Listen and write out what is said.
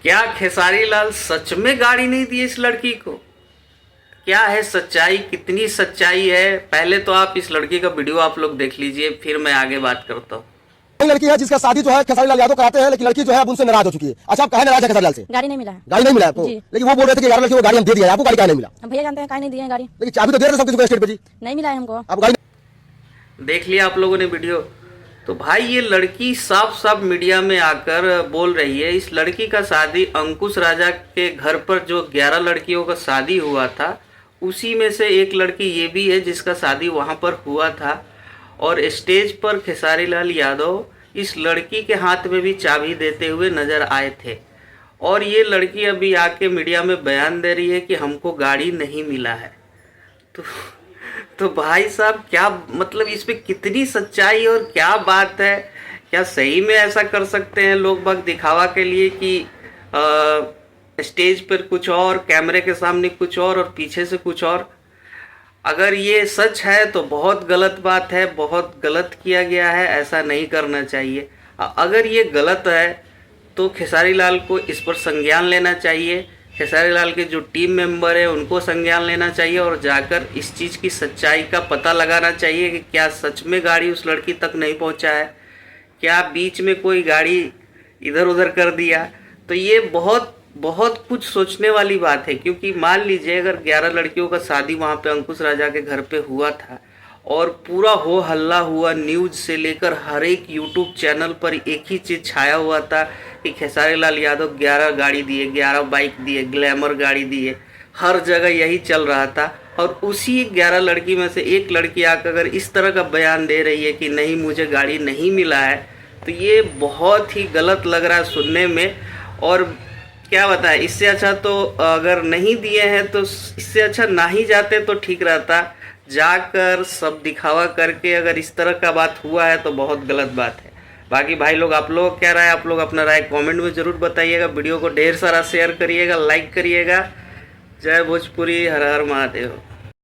क्या खेसारी लाल सच में गाड़ी नहीं दी इस लड़की को? क्या है सच्चाई, कितनी सच्चाई है? पहले तो आप इस लड़की का वीडियो आप लोग देख लीजिए, फिर मैं आगे बात करता हूँ। लड़की है जिसका शादी जो है खेसारी लाल यादव कराते हैं, लेकिन लड़की जो है अब उनसे नाराज हो चुकी है। अच्छा, आप कहे नाराज है खेसारी लाल से? गाड़ी नहीं मिला है। गाड़ी नहीं मिला आपको? लेकिन वो बोल रहे थे कि 11 लड़की को गाड़ी हम दे दिया है, आपको गाड़ी क्या नहीं मिला? हम भैया जानते हैं काहे नहीं दिए हैं गाड़ी। लेकिन चाबी तो दे रहे थे सब किसी को स्टेट पे जी। नहीं मिला है हमको। आप गाड़ी देख लिया आप लोगों ने वीडियो। तो भाई ये लड़की साफ साफ मीडिया में आकर बोल रही है इस लड़की का शादी अंकुश राजा के घर पर जो 11 लड़कियों का शादी हुआ था उसी में से एक लड़की ये भी है जिसका शादी वहां पर हुआ था। और स्टेज पर खेसारी लाल यादव इस लड़की के हाथ में भी चाबी देते हुए नजर आए थे। और ये लड़की अभी आके मीडिया में बयान दे रही है कि हमको गाड़ी नहीं मिला है। तो भाई साहब क्या मतलब, इस पे कितनी सच्चाई और क्या बात है? क्या सही में ऐसा कर सकते हैं लोग बाग दिखावा के लिए कि स्टेज पर कुछ और, कैमरे के सामने कुछ और पीछे से कुछ और? अगर ये सच है तो बहुत गलत बात है, बहुत गलत किया गया है, ऐसा नहीं करना चाहिए। अगर ये गलत है तो खेसारी लाल को इस पर संज्ञान लेना चाहिए। खेसारी लाल के जो टीम मेंबर है उनको संज्ञान लेना चाहिए और जाकर इस चीज़ की सच्चाई का पता लगाना चाहिए कि क्या सच में गाड़ी उस लड़की तक नहीं पहुंचा है, क्या बीच में कोई गाड़ी इधर उधर कर दिया। तो ये बहुत बहुत कुछ सोचने वाली बात है, क्योंकि मान लीजिए अगर 11 लड़कियों का शादी वहाँ पे अंकुश राजा के घर पे हुआ था और पूरा हो हल्ला हुआ, न्यूज़ से लेकर हर एक यूट्यूब चैनल पर एक ही चीज़ छाया हुआ था कि खेसारी लाल यादव 11 गाड़ी दिए, 11 बाइक दिए, ग्लैमर गाड़ी दिए, हर जगह यही चल रहा था। और उसी 11 लड़की में से एक लड़की आकर अगर इस तरह का बयान दे रही है कि नहीं मुझे गाड़ी नहीं मिला है, तो ये बहुत ही गलत लग रहा है सुनने में। और क्या बताएं, इससे अच्छा तो अगर नहीं दिए हैं तो इससे अच्छा ना ही जाते तो ठीक रहता। जाकर सब दिखावा करके अगर इस तरह का बात हुआ है तो बहुत गलत बात है। बाकी भाई लोग, आप लोग क्या राय, आप लोग अपना राय कमेंट में ज़रूर बताइएगा। वीडियो को ढेर सारा शेयर करिएगा, लाइक करिएगा। जय भोजपुरी, हर हर महादेव।